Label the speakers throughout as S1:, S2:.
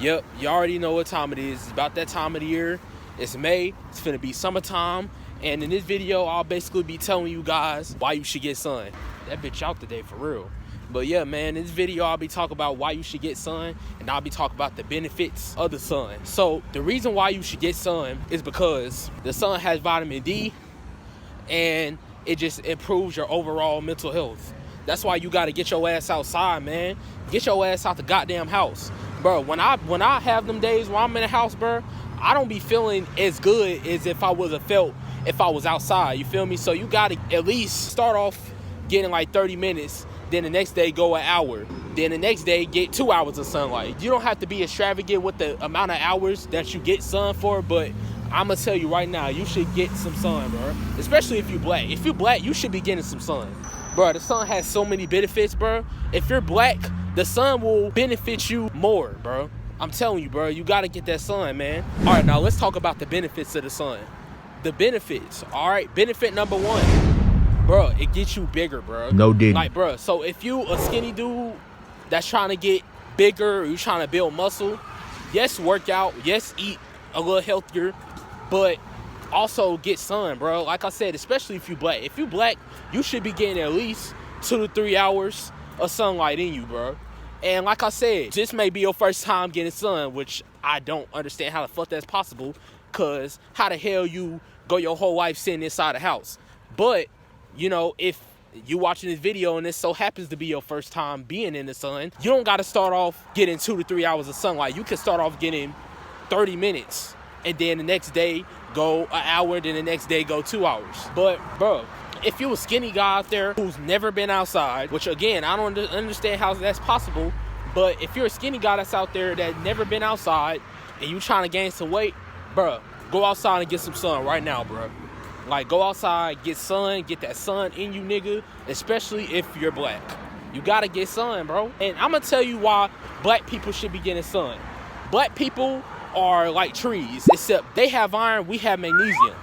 S1: Yep, you already know what time it is. It's about that time of the year. It's May. It's finna be summertime. And in this video, I'll basically be telling you guys why you should get sun. That bitch out today, for real. But yeah, man, in this video, I'll be talking about why you should get sun, and I'll be talking about the benefits of the sun. So the reason why you should get sun is because the sun has vitamin D, and it just improves your overall mental health. That's why you gotta get your ass outside, man. Get your ass out the goddamn house. Bro, when I have them days where I'm in the house, bro, I don't be feeling as good as if I was outside, you feel me? So you gotta at least start off getting like 30 minutes, then the next day go an hour, then the next day get 2 hours of sunlight. You don't have to be extravagant with the amount of hours that you get sun for, but I'm gonna tell you right now, you should get some sun, bro. Especially if you black. If you black, you should be getting some sun. Bro, the sun has so many benefits, bro. If you're black, the sun will benefit you more, bro. I'm telling you, bro, you gotta get that sun, man. All right, now let's talk about the benefits of the sun. The benefits, all right? Benefit number one, bro, it gets you bigger, bro.
S2: No didn't.
S1: Like, bro, so if you a skinny dude that's trying to get bigger, or you trying to build muscle, yes, work out, yes, eat a little healthier, but also get sun, bro. Like I said, especially if you black. If you black, you should be getting at least 2 to 3 hours of sunlight in you, bro. And like I said, this may be your first time getting sun, which I don't understand how the fuck that's possible, because how the hell you go your whole life sitting inside the house? But, you know, if you watching this video and this so happens to be your first time being in the sun, you don't got to start off getting 2 to 3 hours of sunlight. You can start off getting 30 minutes, and then the next day go an hour, then the next day go 2 hours. But, bro, if you a skinny guy out there who's never been outside, which again, I don't understand how that's possible, but if you're a skinny guy that's out there that never been outside and you trying to gain some weight, bro, go outside and get some sun right now, bro. Like, go outside, get sun, get that sun in you, nigga, especially if you're black. You gotta get sun, bro. And I'm gonna tell you why black people should be getting sun. Black people are like trees, except they have iron, we have magnesium.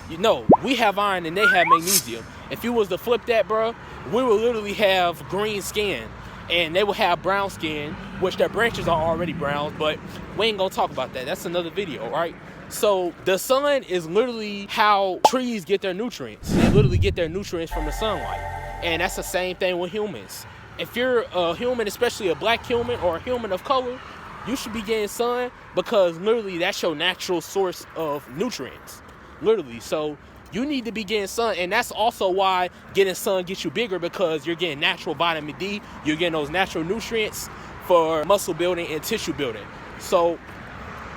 S1: You know, we have iron and they have magnesium. If you was to flip that, bro, we would literally have green skin, and they will have brown skin, which their branches are already brown, but we ain't gonna talk about that. That's another video, right? So the sun is literally how trees get their nutrients. They literally get their nutrients from the sunlight. And that's the same thing with humans. If you're a human, especially a black human or a human of color, you should be getting sun, because literally that's your natural source of nutrients. Literally. So you need to be getting sun, and that's also why getting sun gets you bigger, because you're getting natural vitamin D. You're getting those natural nutrients for muscle building and tissue building. So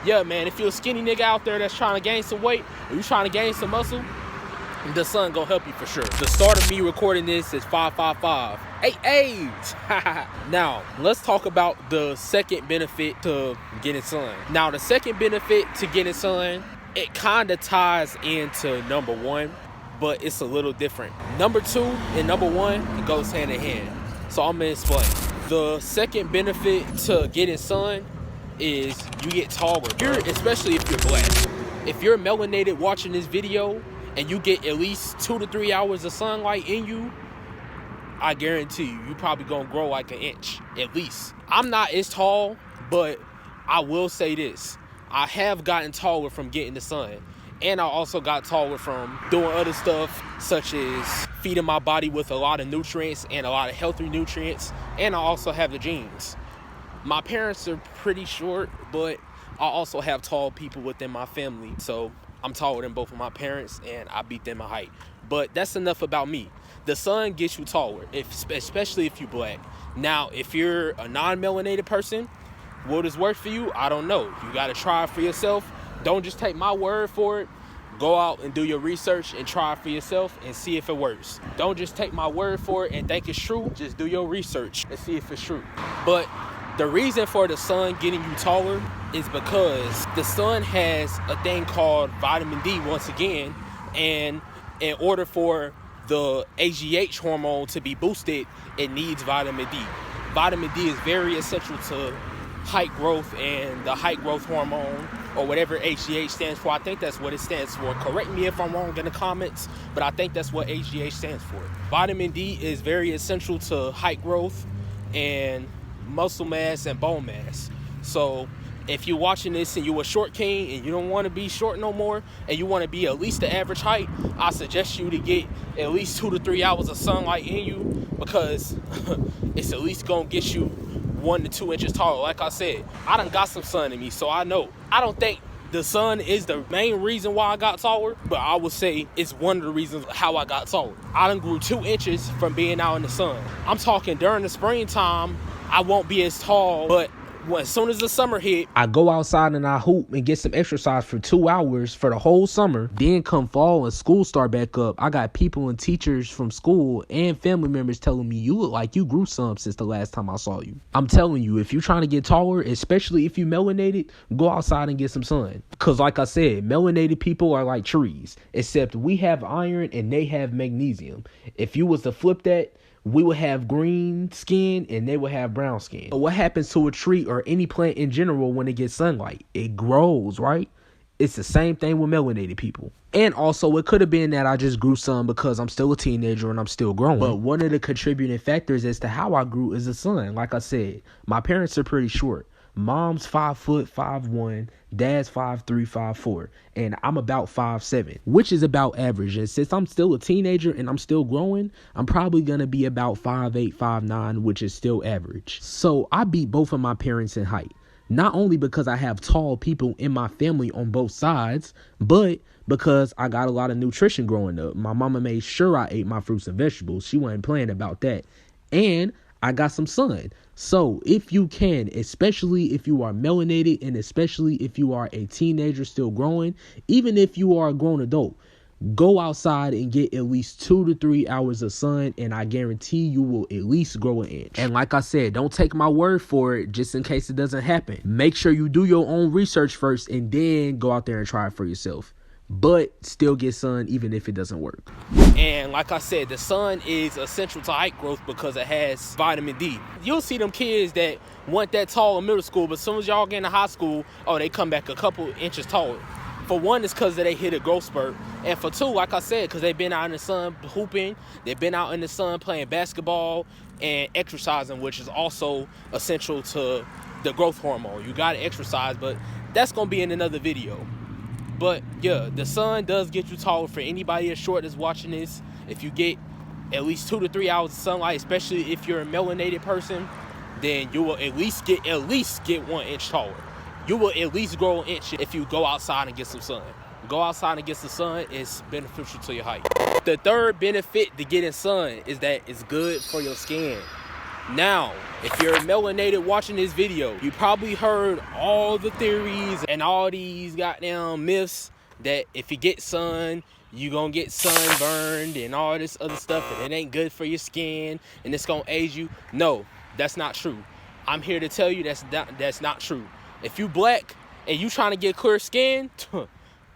S1: yeah, man, if you're a skinny nigga out there that's trying to gain some weight, or you trying to gain some muscle, the sun gonna help you for sure. The start of me recording this is 555. Hey. Now, let's talk about the second benefit to getting sun. Now, the second benefit to getting sun, it kind of ties into number one, but it's a little different. Number two and number one, it goes hand in hand. So I'm gonna explain. The second benefit to getting sun is you get taller. Especially if you're black. If you're melanated watching this video and you get at least 2 to 3 hours of sunlight in you, I guarantee you probably gonna grow like an inch at least. I'm not as tall, but I will say this. I have gotten taller from getting the sun, and I also got taller from doing other stuff, such as feeding my body with a lot of nutrients and a lot of healthy nutrients, and I also have the genes. My parents are pretty short, but I also have tall people within my family, so I'm taller than both of my parents, and I beat them in height. But that's enough about me. The sun gets you taller, especially if you're black. Now, if you're a non-melanated person, will this work for you? I don't know. You got to try it for yourself. Don't just take my word for it. Go out and do your research and try it for yourself and see if it works. Don't just take my word for it and think it's true. Just do your research and see if it's true. But the reason for the sun getting you taller is because the sun has a thing called vitamin D once again, and in order for the HGH hormone to be boosted, it needs vitamin D. Vitamin D is very essential to height growth, and the height growth hormone, or whatever HGH stands for. I think that's what it stands for. Correct me if I'm wrong in the comments, but I think that's what HGH stands for. Vitamin D is very essential to height growth and muscle mass and bone mass. So if you're watching this and you're a short king and you don't want to be short no more and you want to be at least the average height, I suggest you to get at least 2 to 3 hours of sunlight in you, because it's at least gonna get you 1 to 2 inches taller. Like I said, I done got some sun in me, so I know. I don't think the sun is the main reason why I got taller, but I would say it's one of the reasons how I got taller. I done grew 2 inches from being out in the sun. I'm talking during the springtime, I won't be as tall, but as soon as the summer hit, I go outside and I hoop and get some exercise for 2 hours for the whole summer. Then come fall and school start back up, I got people and teachers from school and family members telling me, you look like you grew some since the last time I saw you. I'm telling you, if you're trying to get taller, especially if you melanated, go outside and get some sun. Because like I said, melanated people are like trees, except we have iron and they have magnesium. If you was to flip that, we will have green skin and they will have brown skin. But what happens to a tree or any plant in general when it gets sunlight? It grows, right? It's the same thing with melanated people. And also, it could have been that I just grew some because I'm still a teenager and I'm still growing. But one of the contributing factors as to how I grew is the sun. Like I said, my parents are pretty short. Mom's 5'5'1", dad's 5'3", 5'4", and I'm about 5'7", which is about average. And since I'm still a teenager and I'm still growing, I'm probably gonna be about 5'8", 5'9", which is still average. So I beat both of my parents in height. Not only because I have tall people in my family on both sides, but because I got a lot of nutrition growing up. My mama made sure I ate my fruits and vegetables. She wasn't playing about that. And I got some sun. So if you can, especially if you are melanated and especially if you are a teenager still growing, even if you are a grown adult, go outside and get at least 2 to 3 hours of sun, and I guarantee you will at least grow an inch. And like I said, don't take my word for it just in case it doesn't happen. Make sure you do your own research first and then go out there and try it for yourself. But still get sun even if it doesn't work. And like I said, the sun is essential to height growth because it has vitamin D. You'll see them kids that weren't that tall in middle school, but as soon as y'all get into high school, oh, they come back a couple inches taller. For one, it's because they hit a growth spurt. And for two, like I said, because they've been out in the sun hooping, they've been out in the sun playing basketball and exercising, which is also essential to the growth hormone. You got to exercise, but that's going to be in another video. But yeah, the sun does get you taller. For anybody as short as watching this, if you get at least 2 to 3 hours of sunlight, especially if you're a melanated person, then you will at least get 1 inch taller. You will at least grow an inch if you go outside and get some sun. Go outside and get some sun is beneficial to your height. The third benefit to getting sun is that it's good for your skin. Now, if you're melanated watching this video, you probably heard all the theories and all these goddamn myths that if you get sun, you gonna get sunburned and all this other stuff, and it ain't good for your skin and it's gonna age you. No, that's not true. I'm here to tell you that's not true. If you black and you trying to get clear skin,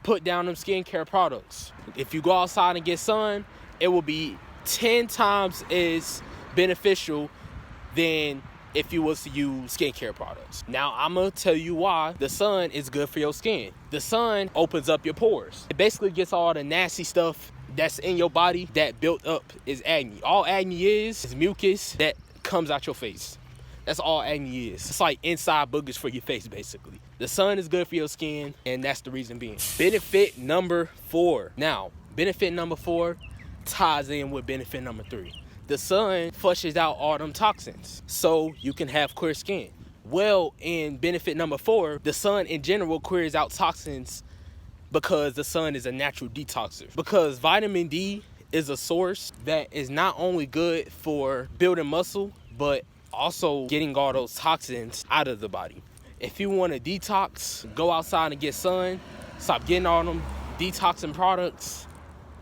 S1: put down them skincare products. If you go outside and get sun, it will be 10 times as beneficial than if you was to use skincare products. Now, I'm gonna tell you why the sun is good for your skin. The sun opens up your pores. It basically gets all the nasty stuff that's in your body that built up is acne. All acne is mucus that comes out your face. That's all acne is. It's like inside boogers for your face, basically. The sun is good for your skin, and that's the reason being. Benefit number 4. Now, benefit number 4 ties in with benefit number 3. The sun flushes out all them toxins so you can have clear skin. Well, in benefit number 4, the sun in general clears out toxins because the sun is a natural detoxer. Because vitamin D is a source that is not only good for building muscle, but also getting all those toxins out of the body. If you want to detox, go outside and get sun. Stop getting all them detoxing products,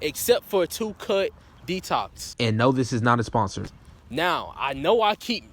S1: except for 2-Cut Detox. And no, this is not a sponsor. Now, I know I keep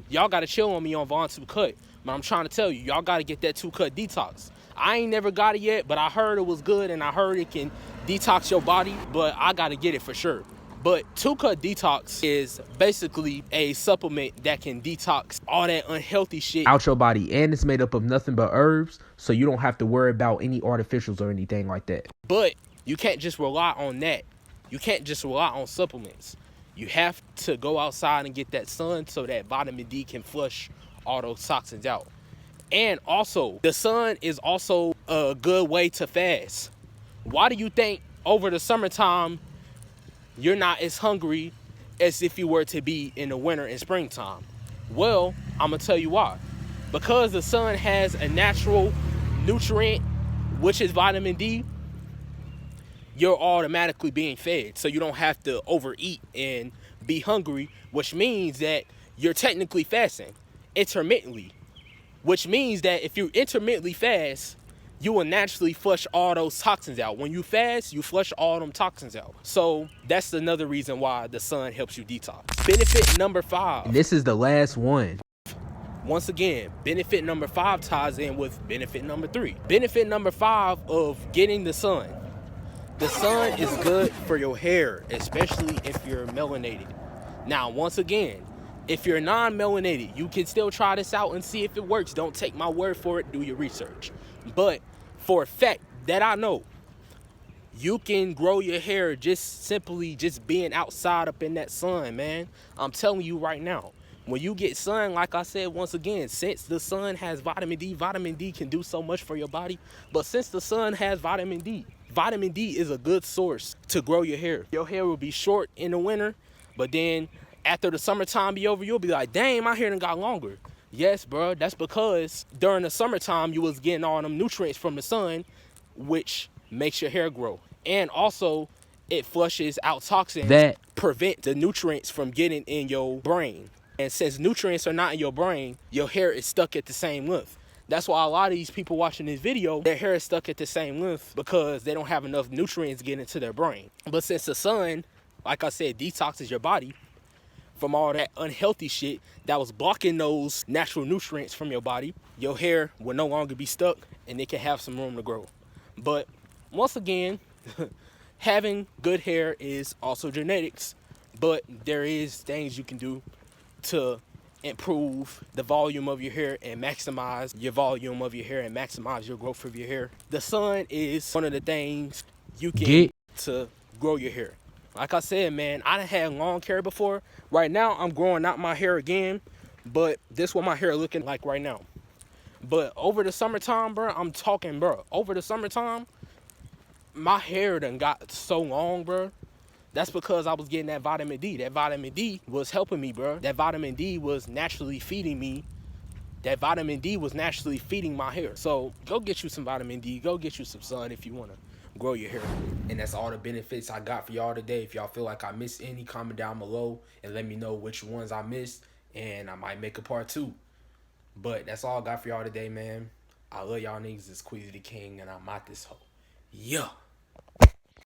S1: y'all gotta chill on me on Vaughn 2-Cut, but I'm trying to tell you, y'all gotta get that 2-Cut Detox. I ain't never got it yet, but I heard it was good and I heard it can detox your body, but I gotta get it for sure. But 2-Cut Detox is basically a supplement that can detox all that unhealthy shit out your body, and it's made up of nothing but herbs, so you don't have to worry about any artificials or anything like that. But you can't just rely on that. You can't just rely on supplements. You have to go outside and get that sun so that vitamin D can flush all those toxins out. And also, the sun is also a good way to fast. Why do you think over the summertime you're not as hungry as if you were to be in the winter and springtime? Well, I'm gonna tell you why. Because the sun has a natural nutrient, which is vitamin D, you're automatically being fed. So you don't have to overeat and be hungry, which means that you're technically fasting intermittently, which means that if you intermittently fast, you will naturally flush all those toxins out. When you fast, you flush all them toxins out. So that's another reason why the sun helps you detox. Benefit number 5.
S2: And this is the last one.
S1: Once again, benefit number 5 ties in with benefit number 3. Benefit number 5 of getting the sun. The sun is good for your hair, especially if you're melanated. Now, once again, if you're non-melanated, you can still try this out and see if it works. Don't take my word for it, do your research. But for a fact that I know, you can grow your hair just simply just being outside up in that sun, man. I'm telling you right now. When you get sun, like I said, once again, since the sun has vitamin D can do so much for your body. But since the sun has vitamin D is a good source to grow your hair. Your hair will be short in the winter, but then after the summertime be over, you'll be like, dang, my hair done got longer. Yes, bro, that's because during the summertime, you was getting all them nutrients from the sun, which makes your hair grow. And also, it flushes out toxins that prevent the nutrients from getting in your brain. And since nutrients are not in your brain, your hair is stuck at the same length. That's why a lot of these people watching this video, their hair is stuck at the same length because they don't have enough nutrients getting into their brain. But since the sun, like I said, detoxes your body from all that unhealthy shit that was blocking those natural nutrients from your body, your hair will no longer be stuck and it can have some room to grow. But once again, having good hair is also genetics, but there is things you can do to improve the volume of your hair and maximize your volume of your hair and maximize your growth of your hair. The sun is one of the things you can get to grow your hair. Like I said, man, I done had long hair before. Right now, I'm growing out my hair again, but this is what my hair looking like right now. But over the summertime, bro, I'm talking, bro, over the summertime, my hair done got so long, bro. That's because I was getting that vitamin D. That vitamin D was helping me, bro. That vitamin D was naturally feeding me. That vitamin D was naturally feeding my hair. So go get you some vitamin D. Go get you some sun if you want to grow your hair. And that's all the benefits I got for y'all today. If y'all feel like I missed any, comment down below and let me know which ones I missed. And I might make a part 2. But that's all I got for y'all today, man. I love y'all niggas. It's Queasy the King, and I'm out this hoe. Yeah.